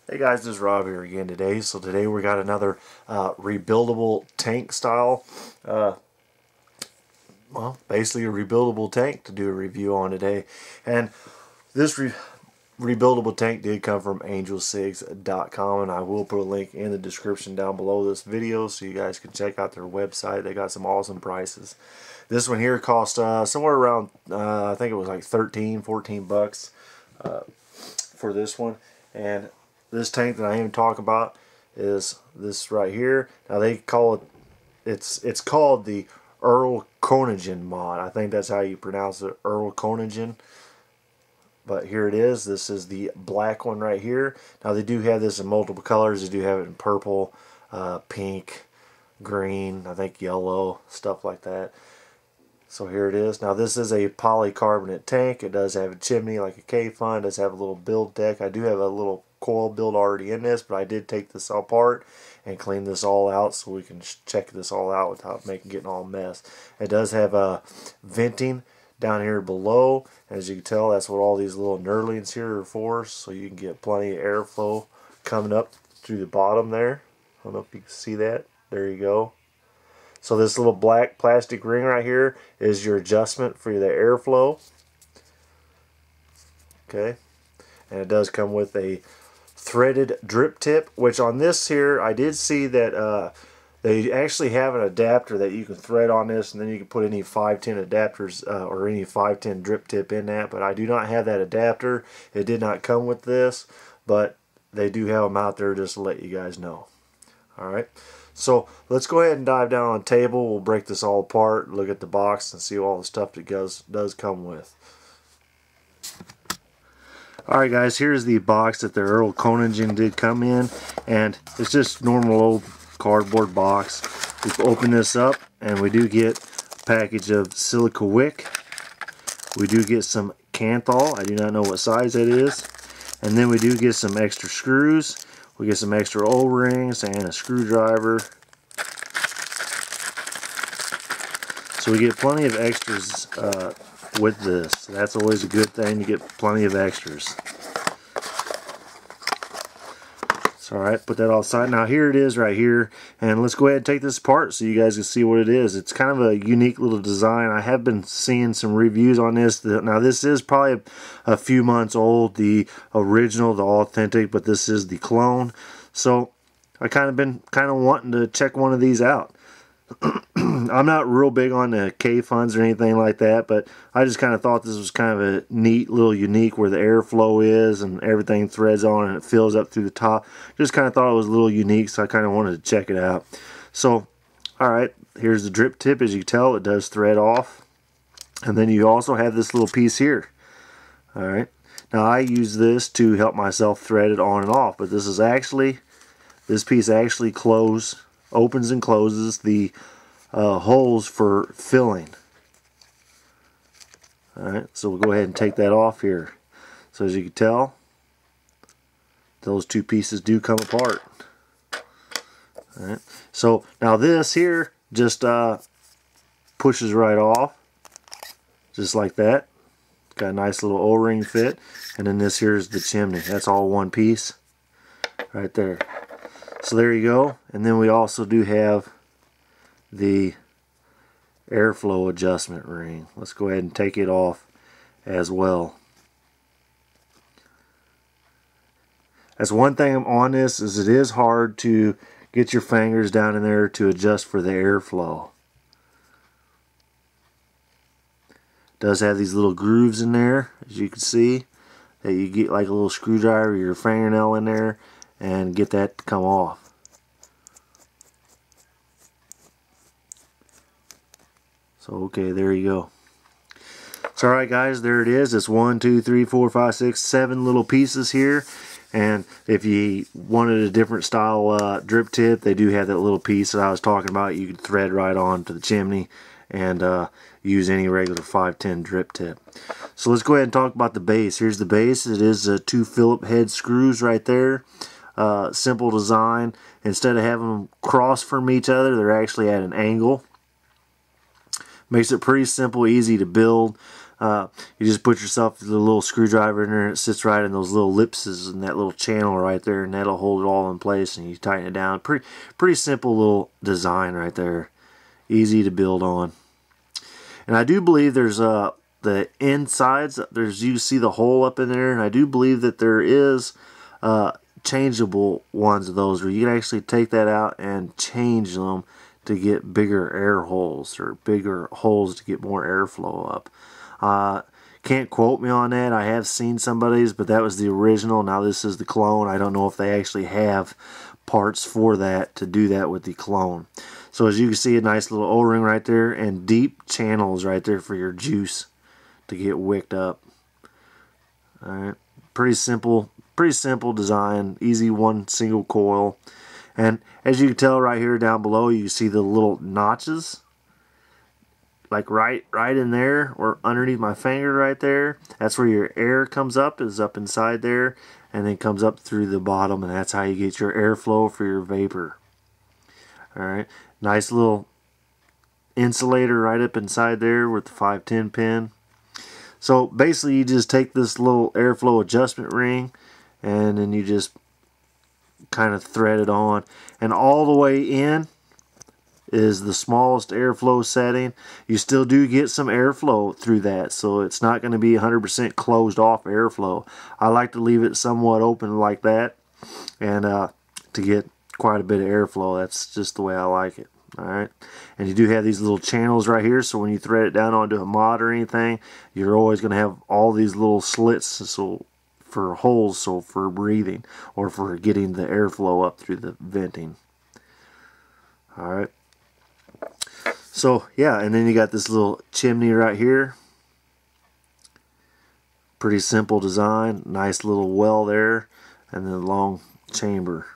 Hey guys, this is Rob here again today. So today we got another rebuildable tank style, well, basically a rebuildable tank to do a review on today. And this rebuildable tank did come from angelcigs.com, and I will put a link in the description down below this video so you guys can check out their website. They got some awesome prices. This one here cost somewhere around, I think it was like 14 bucks for this one. And this tank that I am talking about is this right here. Now they call it, it's called the erlkonigin mod. I think that's how you pronounce it, erlkonigin. But here it is. This is the black one right here. Now they do have this in multiple colors. They do have it in purple, pink, green, I think yellow, stuff like that. So here it is. Now this is a polycarbonate tank. It does have a chimney like a K-Fun. It does have a little build deck. I do have a little coil build already in this, but I did take this apart and clean this all out so we can check this all out without getting all mess. It does have a venting down here below. As you can tell, that's what all these little knurlings here are for, so you can get plenty of airflow coming up through the bottom there. I don't know if you can see that. There you go. So this little black plastic ring right here is your adjustment for the airflow. Okay. And it does come with a threaded drip tip, which on this here I did see that they actually have an adapter that you can thread on this, and then you can put any 510 adapters or any 510 drip tip in that, but I do not have that adapter. It did not come with this, but they do have them out there just to let you guys know. Alright, so let's go ahead and dive down on the table. We'll break this all apart, look at the box, and see all the stuff that does come with. Alright guys, here's the box that the erlkonigin did come in, and it's just normal old cardboard box. We open this up and we do get a package of silica wick. We do get some canthal. I do not know what size that is. And then we do get some extra screws. We get some extra O-rings and a screwdriver. So we get plenty of extras with this. That's always a good thing, to get plenty of extras. Alright, put that all aside. Now here it is right here, and let's go ahead and take this apart so you guys can see what it is. It's kind of a unique little design. I have been seeing some reviews on this. Now this is probably a few months old, the original, the authentic, but this is the clone. So I been wanting to check one of these out. I'm not real big on the K-Funs or anything like that, but I just kind of thought this was kind of a neat little unique where the airflow is and everything threads on and it fills up through the top. Just kind of thought it was a little unique, so I kind of wanted to check it out. So, alright, here's the drip tip. As you can tell, it does thread off. And then you also have this little piece here. Alright, now I use this to help myself thread it on and off, but this piece actually opens and closes the holes for filling. Alright, so we'll go ahead and take that off here. So as you can tell, those two pieces do come apart. Alright, so now this here just pushes right off, just like that. Got a nice little O-ring fit, and then this here is the chimney. That's all one piece right there. So there you go. And then we also do have the airflow adjustment ring. Let's go ahead and take it off as well. That's one thing on this, is it is hard to get your fingers down in there to adjust for the airflow. It does have these little grooves in there, as you can see, that you get like a little screwdriver or your fingernail in there and get that to come off. So okay, there you go. So alright guys, there it is. It's 1, 2, 3, 4, 5, 6, 7 little pieces here. And if you wanted a different style drip tip, they do have that little piece that I was talking about. You could thread right on to the chimney and use any regular 510 drip tip. So let's go ahead and talk about the base. Here's the base. It is 2 Phillips head screws right there. Simple design. Instead of having them cross from each other, they're actually at an angle. Makes it pretty simple, easy to build. You just put yourself the little screwdriver in there, and it sits right in those little ellipses and that little channel right there, and that'll hold it all in place, and you tighten it down. Pretty simple little design right there. Easy to build on. And I do believe there's the insides, you see the hole up in there, and I do believe that there is changeable ones of those where you can actually take that out and change them to get bigger air holes, or bigger holes to get more airflow up. Can't quote me on that. I have seen somebody's, but that was the original. Now this is the clone. I don't know if they actually have parts for that to do that with the clone. So as you can see, a nice little O-ring right there, and deep channels right there for your juice to get wicked up. Alright, pretty simple design, easy one single coil. And as you can tell right here down below, you see the little notches, like right in there, or underneath my finger right there. That's where your air comes up, is up inside there, and then comes up through the bottom, and that's how you get your airflow for your vapor. Alright, nice little insulator right up inside there with the 510 pin. So basically you just take this little airflow adjustment ring, and then you just kind of thread it on, and all the way in is the smallest airflow setting. You still do get some airflow through that, so it's not going to be 100% closed off airflow. I like to leave it somewhat open like that, and to get quite a bit of airflow. That's just the way I like it. Alright, and you do have these little channels right here, so when you thread it down onto a mod or anything, you're always going to have all these little slits, so for holes, so for breathing or for getting the airflow up through the venting. Alright, so yeah, and then you got this little chimney right here. Pretty simple design, nice little well there, and then long chamber.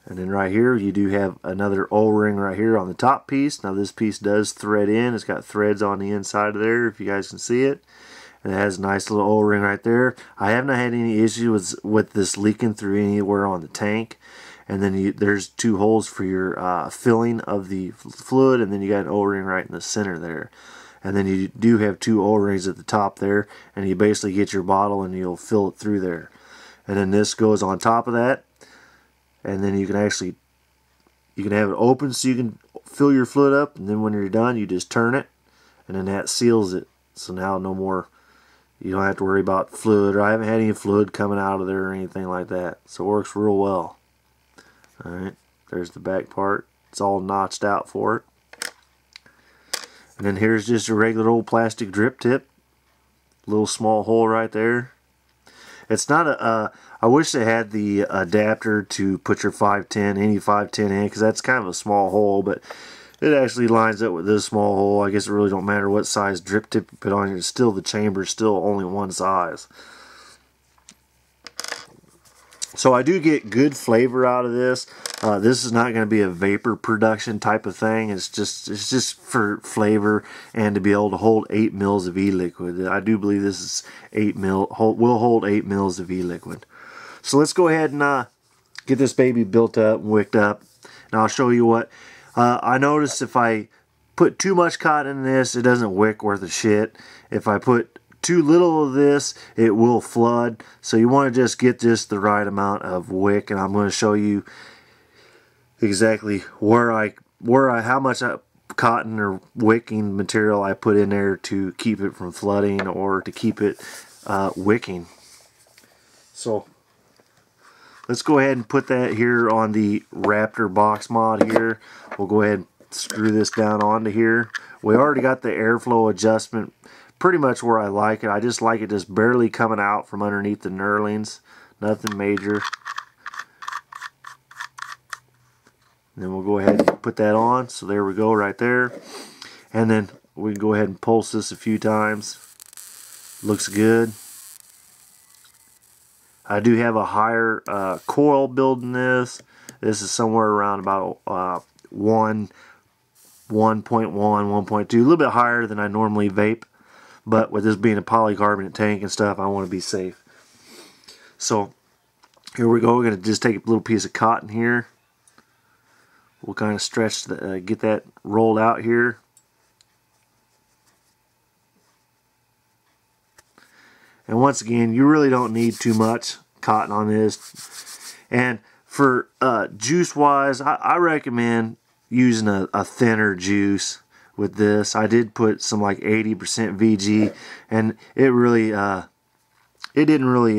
And then right here you do have another O-ring right here on the top piece. Now this piece does thread in. It's got threads on the inside of there, if you guys can see it. And it has a nice little O-ring right there. I haven't had any issue with this leaking through anywhere on the tank. And then there's two holes for your filling of the fluid, and then you got an O-ring right in the center there. And then you do have two O-rings at the top there, and you basically get your bottle and you'll fill it through there. And then this goes on top of that. And then you can have it open so you can fill your fluid up, and then when you're done you just turn it, and then that seals it. So now no more, you don't have to worry about fluid, or I haven't had any fluid coming out of there or anything like that. So it works real well. Alright, there's the back part. It's all notched out for it. And then here's just a regular old plastic drip tip. Little small hole right there. It's not a, I wish they had the adapter to put your 510, any 510 in, because that's kind of a small hole, but it actually lines up with this small hole. I guess it really don't matter what size drip tip you put on here. It's still, the chamber is still only one size. So I do get good flavor out of this. This is not going to be a vapor production type of thing. It's just for flavor and to be able to hold 8 mils of e-liquid. I do believe this is 8 mil, will hold 8 mils of e-liquid. So let's go ahead and get this baby built up and wicked up. And I'll show you what. I noticed if I put too much cotton in this, it doesn't wick worth a shit. If I put too little of this, it will flood. So you want to just get just the right amount of wick, and I'm going to show you exactly how much cotton or wicking material I put in there to keep it from flooding or to keep it wicking. So let's go ahead and put that here on the Raptor box mod here. We'll go ahead and screw this down onto here. We already got the airflow adjustment pretty much where I like it. I just like it just barely coming out from underneath the knurlings. Nothing major. And then we'll go ahead and put that on. So there we go right there. And then we can go ahead and pulse this a few times. Looks good. I do have a higher coil build in this. This is somewhere around about 1.1, 1.2. A little bit higher than I normally vape. But with this being a polycarbonate tank and stuff, I want to be safe. So here we go. We're going to just take a little piece of cotton here. We'll kind of stretch, get that rolled out here. And once again, you really don't need too much cotton on this. And for juice wise, I recommend using a thinner juice with this. I did put some like 80% VG, and it really it didn't really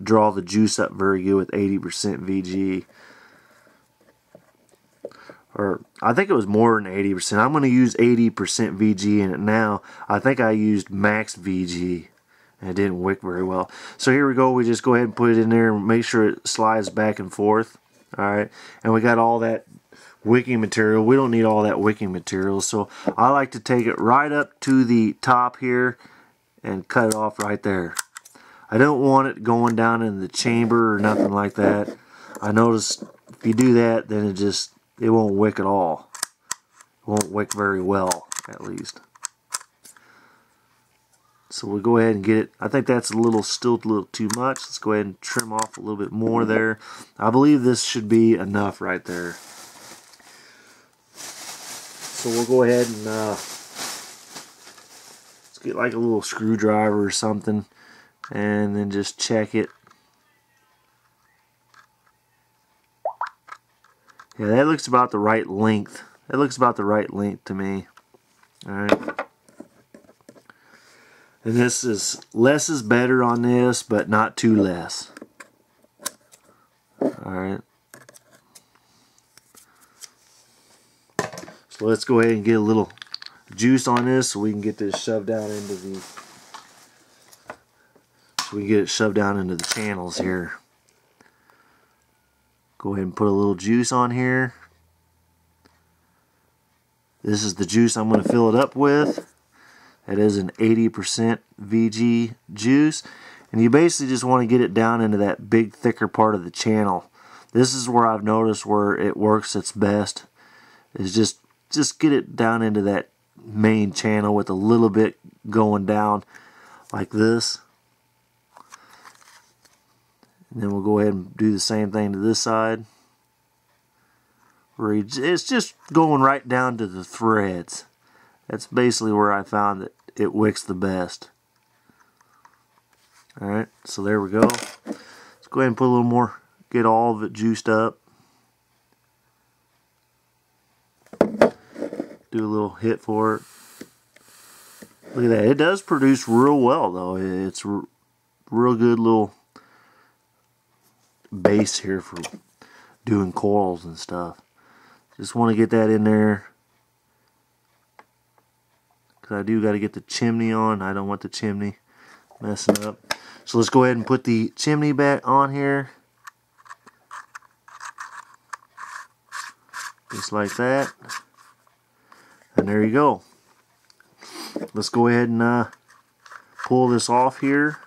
draw the juice up very good with 80% VG. Or I think it was more than 80%. I'm going to use 80% VG in it now. I think I used max VG, and it didn't wick very well. So here we go. We just go ahead and put it in there and make sure it slides back and forth. Alright, and we got all that wicking material. We don't need all that wicking material, so I like to take it right up to the top here and cut it off right there. I don't want it going down in the chamber or nothing like that. I noticed if you do that, then it won't wick at all. It won't wick very well, at least. So we'll go ahead and get it. I think that's still a little too much. Let's go ahead and trim off a little bit more there. I believe this should be enough right there. So we'll go ahead and let's get like a little screwdriver or something, and then just check it. Yeah, that looks about the right length. That looks about the right length to me. Alright. And this is, less is better on this, but not too less. Alright. So let's go ahead and get a little juice on this so we can get this shoved down into the, channels here. Go ahead and put a little juice on here. This is the juice I'm going to fill it up with. It is an 80% VG juice, and you basically just want to get it down into that big thicker part of the channel. This is where I've noticed where it works its best, is just get it down into that main channel with a little bit going down like this. And then we'll go ahead and do the same thing to this side, where it's just going right down to the threads. That's basically where I found that it wicks the best. Alright, so there we go. Let's go ahead and put a little more, get all of it juiced up. Do a little hit for it. Look at that. It does produce real well, though. It's real good little base here for doing coils and stuff. Just want to get that in there, because I do got to get the chimney on. I don't want the chimney messing up. So let's go ahead and put the chimney back on here, just like that. And there you go. Let's go ahead and pull this off here,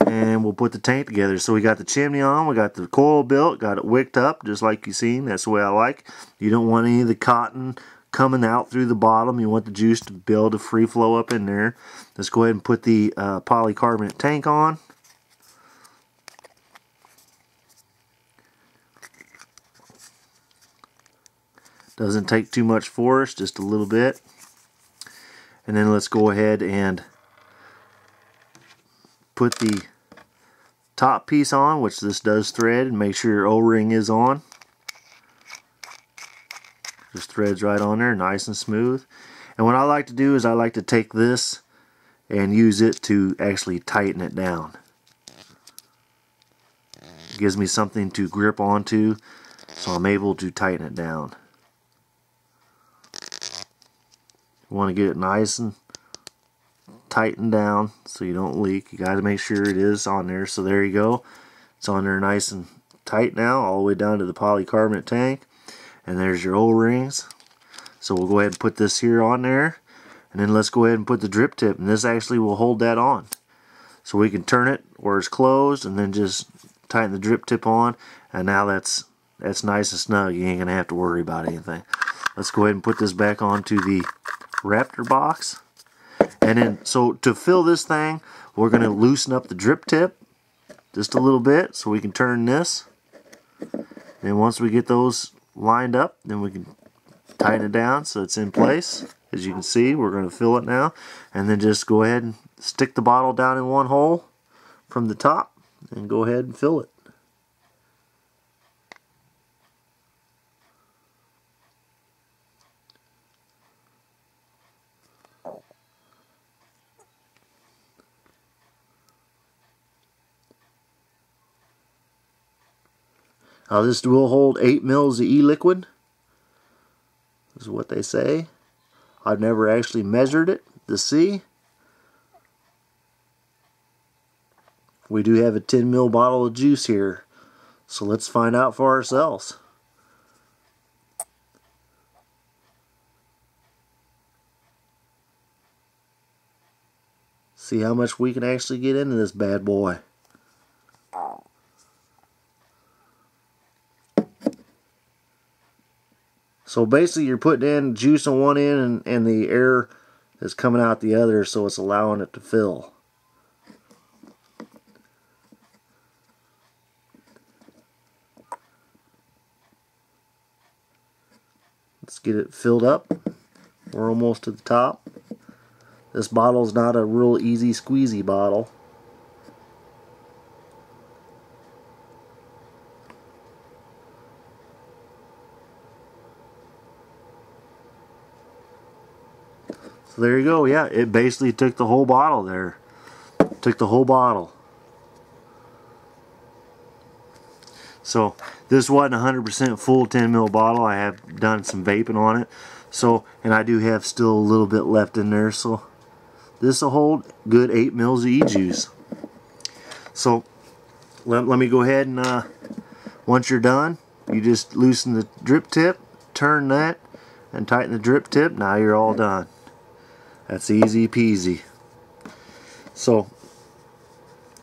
and we'll put the tank together. So we got the chimney on, we got the coil built, got it wicked up just like you seen. That's the way I like. You don't want any of the cotton coming out through the bottom. You want the juice to be able to free flow up in there. Let's go ahead and put the polycarbonate tank on. Doesn't take too much for us, just a little bit. And then let's go ahead and put the top piece on, which this does thread, and make sure your O-ring is on. Just threads right on there, nice and smooth. And what I like to do is I like to take this and use it to actually tighten it down. It gives me something to grip onto, so I'm able to tighten it down. You want to get it nice and tightened down so you don't leak. You got to make sure it is on there. So there you go. It's on there nice and tight now, all the way down to the polycarbonate tank. And there's your O-rings. So we'll go ahead and put this here on there. And then let's go ahead and put the drip tip. And this actually will hold that on. So we can turn it where it's closed and then just tighten the drip tip on. And now that's nice and snug. You ain't going to have to worry about anything. Let's go ahead and put this back onto the Raptor box. And then, so to fill this thing, we're going to loosen up the drip tip just a little bit so we can turn this. And once we get those lined up, then we can tighten it down so it's in place. As you can see, we're going to fill it now, and then just go ahead and stick the bottle down in one hole from the top and go ahead and fill it. Now this will hold 8 mils of e-liquid. This is what they say. I've never actually measured it to see. We do have a 10 ml bottle of juice here, so let's find out for ourselves. See how much we can actually get into this bad boy. So basically you're putting in juice on one end and the air is coming out the other, so it's allowing it to fill. Let's get it filled up. We're almost to the top. This bottle is not a real easy squeezy bottle. So there you go. Yeah, it basically took the whole bottle there. Took the whole bottle. So this wasn't 100% full 10 ml bottle. I have done some vaping on it. So, and I do have still a little bit left in there. So this will hold good 8 mils of e-juice. So let me go ahead and once you're done, you just loosen the drip tip, turn that, and tighten the drip tip. Now you're all done. That's easy peasy. So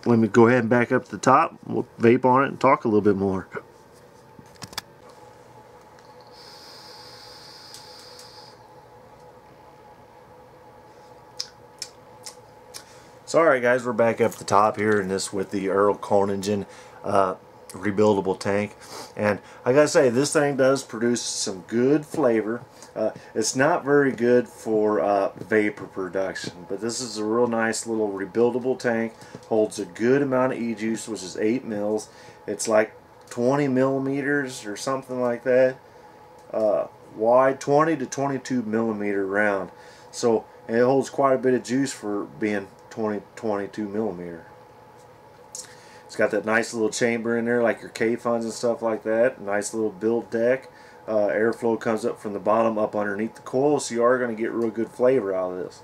let me go ahead and back up to the top. We'll vape on it and talk a little bit more. So alright guys, we're back up at the top here, and this with the erlkonigin rebuildable tank. And I gotta say, this thing does produce some good flavor. It's not very good for vapor production, but this is a real nice little rebuildable tank. Holds a good amount of e-juice, which is 8 mils. It's like 20 millimeters or something like that wide, 20 to 22 millimeter round. So and it holds quite a bit of juice for being 22 millimeter. It's got that nice little chamber in there, like your K-funds and stuff like that. Nice little build deck. Airflow comes up from the bottom up underneath the coil, so you are going to get real good flavor out of this.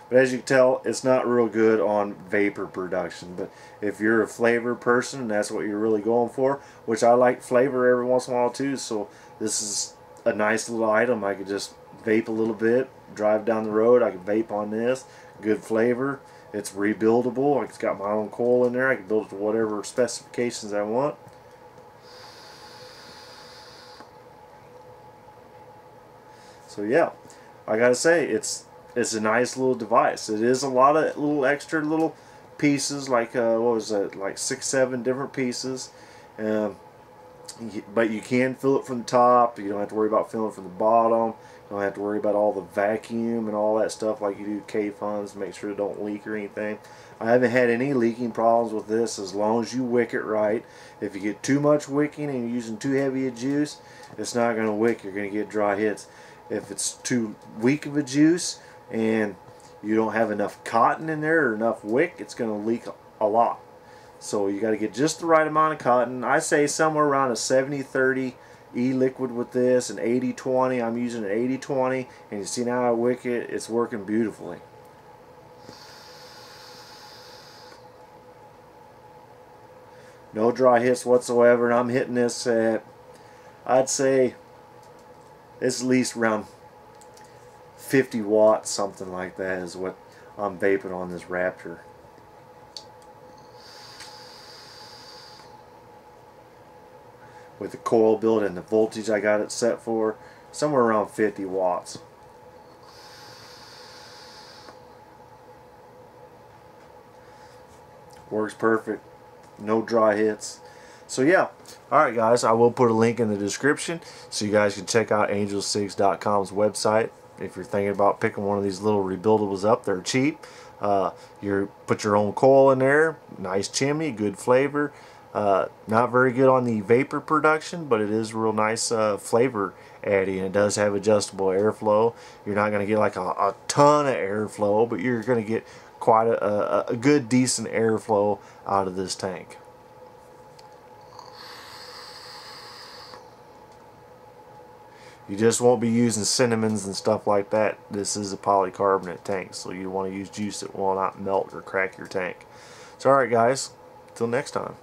But as you can tell, it's not real good on vapor production. But if you're a flavor person and that's what you're really going for, which I like flavor every once in a while too, so this is a nice little item. I could just vape a little bit, drive down the road, I can vape on this. Good flavor. It's rebuildable. It's got my own coil in there. I can build it to whatever specifications I want. So yeah, I gotta say, it's a nice little device. It is a lot of little extra little pieces, like what was it, like 6-7 different pieces. But you can fill it from the top. You don't have to worry about filling from the bottom. You don't have to worry about all the vacuum and all that stuff like you do K-funds. Make sure it don't leak or anything. I haven't had any leaking problems with this as long as you wick it right. If you get too much wicking and you're using too heavy a juice, it's not going to wick. You're going to get dry hits. If it's too weak of a juice and you don't have enough cotton in there or enough wick, it's going to leak a lot. So you got to get just the right amount of cotton. I say somewhere around a 70-30 e-liquid with this, an 80-20. I'm using an 80-20, and you see now I wick it, it's working beautifully. No dry hits whatsoever, and I'm hitting this at, I'd say it's at least around 50 watts, something like that is what I'm vaping on this Raptor. With the coil build and the voltage I got it set for, somewhere around 50 watts. Works perfect. No dry hits. So yeah, alright guys, I will put a link in the description so you guys can check out angelcigs.com's website. if you're thinking about picking one of these little rebuildables up, they're cheap. You put your own coil in there, nice chimney, good flavor. Not very good on the vapor production, but it is real nice flavor adding. It does have adjustable airflow. You're not going to get like a ton of airflow, but you're going to get quite a good, decent airflow out of this tank. You just won't be using cinnamons and stuff like that. This is a polycarbonate tank, so you want to use juice that will not melt or crack your tank. So alright guys, till next time.